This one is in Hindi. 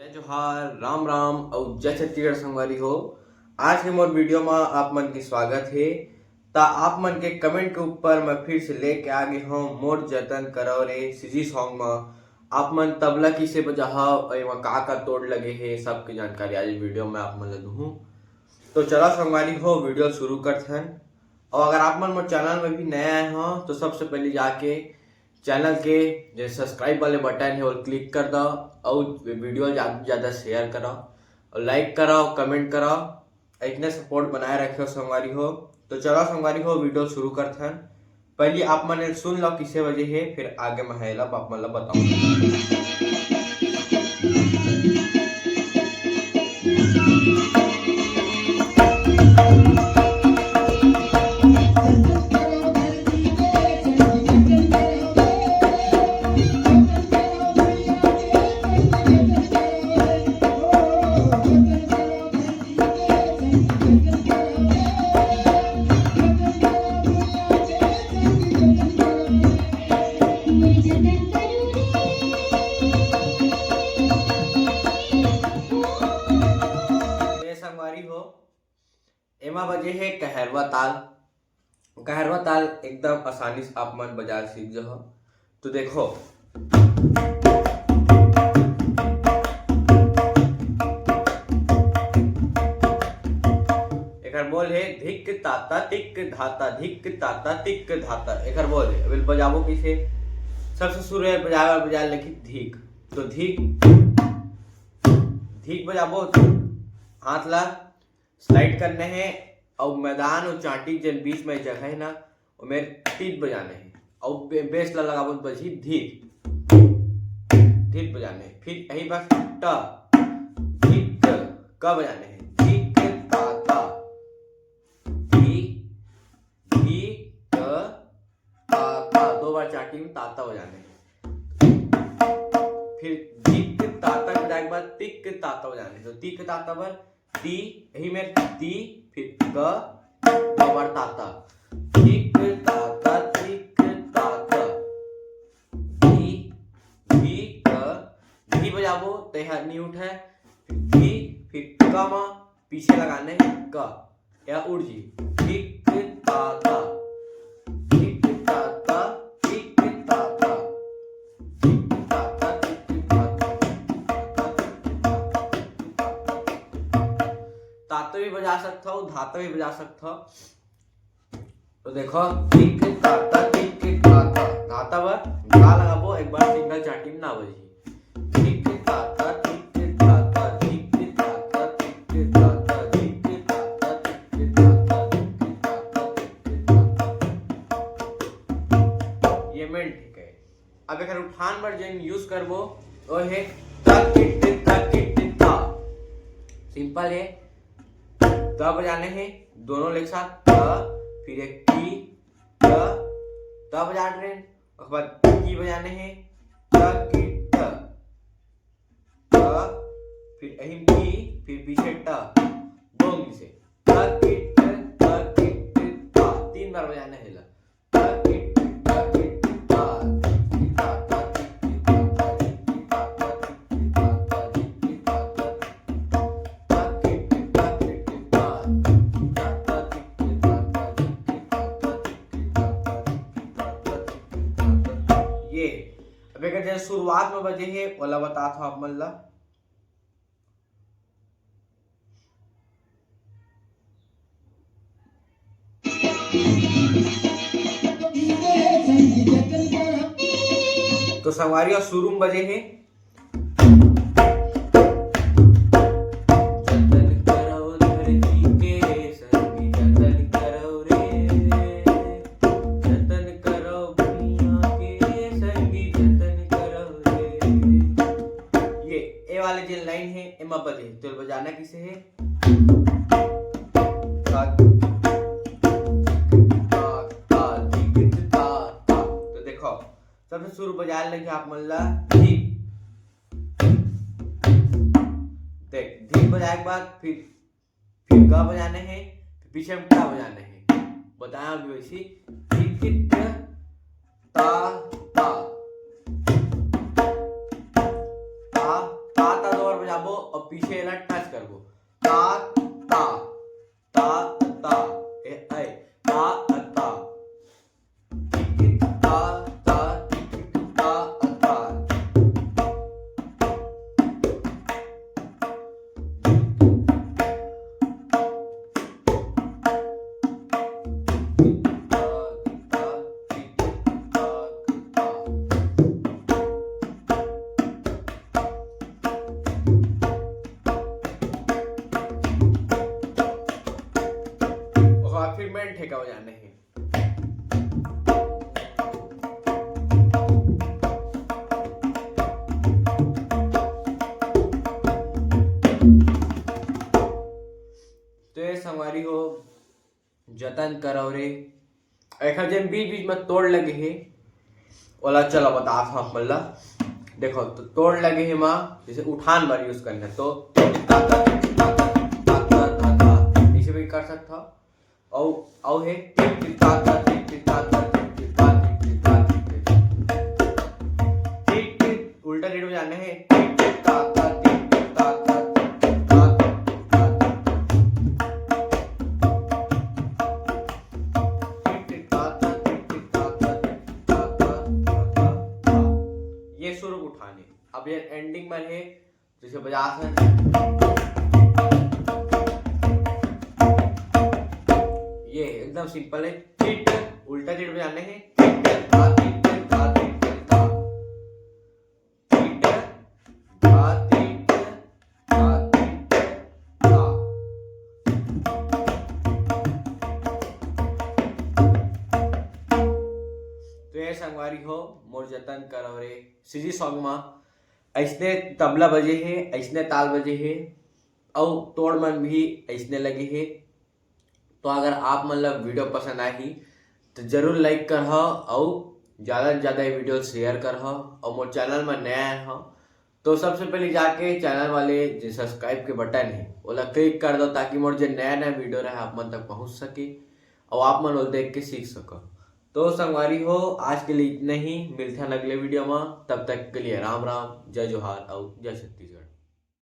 जय जोहार, राम राम और जय छत्तीसगढ़ संगवारी हो। आज के मोर वीडियो में आप मन के स्वागत है। ता आप मन के कमेंट के ऊपर मैं फिर से लेके आ गए हूँ मोर जतन करो रे सीजी सॉन्ग में। आप मन तबला किसे बजाहा और एमा का तोड़ लगे है सबकी जानकारी आज वीडियो में आप मन दूँ। तो चलो संगवारी हो वीडियो शुरू करते हैं। और अगर आप मन मोर चैनल में भी नए आए हो तो सबसे पहले जाके चैनल के जो सब्सक्राइब वाले बटन है वो क्लिक कर दो और वीडियो ज़्यादा से ज़्यादा शेयर करो और लाइक करो कमेंट करो। इतने सपोर्ट बनाए रखे हो संगवारी हो। तो चलो संगवारी हो वीडियो शुरू करते हैं। पहले आप मन सुन लो किसे वजह है, फिर आगे मैं आप मन बताऊँ। हो एमा बजे है कहरवा ताल। कहरवा ताल एकदम आसानी से आप मन बजा सीख जाओ। तो देखो एकर बोल है धिक ताता टिक धाता धिक ताता टिक धाता। एकर बोल है अब बजाबो किसे। सबसे शुरू है बजा लिखी धिक। तो धिक धिक बजाबो हाथ ला स्लाइड करने हैं और मैदान और चाटी जन बीच में जगह है ना मेरे टीट बजाने हैं और बेस ला लगाबो बजी धीक धीक बजाने हैं। फिर यही बस ट धीक क बजाने हैं धीक ताता धी धी क ताता। दो बार चाटी में ताता बजाने हैं। फिर धीक ताता बजाने के बाद तिक ताता बजाने। तो तिक ताता पर ती यही में ती फिर क दो बार ताता धिक ताता धिक ताता धी धी क धी बजाबो तेहा नहीं उठे धी फिर क मा पीछे लगाने क या उड़ जी धिक ताता धिक ताता धिक ताता धिक ताता धिक ताता। ताता भी बजा सकता हूँ धाता भी बजा सकता हूँ। तो देखो टिक ताता टिक ताता धाता पर गा लगाबो एक बार सिंगल चाटी में ना बजी टिक ताता टिक ताता टिक ताता टिक ताता टिक ताता टिक ताता टिक ताता टिक ताता। ये मेन ठीक है। अब अगर उठान पर जन यूज करबो वो है तक टिक तक टिक ता। सिंपल है। त बजाने हैं दोनों एक साथ त फिर एक की त बजा रहे हैं। उसके बाद की बजाने हैं त की त फिर अहिम की फिर पीछे ट दो उंगली से त की त तीन बार बजाने हैं ला त की जैसे शुरुआत में बजे है वाला बता था आप मन ला। तो संगवारी शुरू में बजे है वाले जो लाइन है एमा बजे तो बजाना किसे है तो देखो सबसे शुरू बजा लेंगे आप मन ला धीक देख धीक बजाने के बाद फिर ग बजाने हैं फिर पीछे में क्या बजाने हैं बताया अभी वैसी धीक ता ता ता ता दो बार बजाबो जाबो और पीछे एला टच करबो ता ता ता ता ए ऐ ता ता ता ता ता ता फिर मेन ठेका हो जाने हैं। तो ये संगवारी हो जतन करो रे एक जन बीच बीच में तोड़ लगे है ओला चलो बता आप मतलब देखो तो तोड़ लगे है माँ जैसे उठान बार यूज करना तो ऐसे भी कर सकता औ है उल्टा रेट में जाने हैं ये सुर उठाने। अब ये एंडिंग में है जैसे बजा ये एकदम सिंपल है टिट उल्टा टिट बजाने हैं तो ये संगवारी हो मोर जतन करो रे सीजी सॉन्ग में ऐसने तबला बजे है ऐसने ताल बजे है और तोड़ मन भी ऐसने लगे है। तो अगर आप मतलब वीडियो पसंद आई तो जरूर लाइक कर और ज़्यादा से ज़्यादा वीडियो शेयर कर और मोर चैनल में नया है तो सबसे पहले जाके चैनल वाले जो सब्सक्राइब के बटन है वो क्लिक कर दो ताकि मोर जो नया नया वीडियो रहे आप मन तक पहुंच सके और आप मन वो देख के सीख सको। तो संगवारी हो आज के लिए इतना ही, मिलते हैं अगले वीडियो में, तब तक के लिए राम राम, जय जोहार और जय छत्तीसगढ़।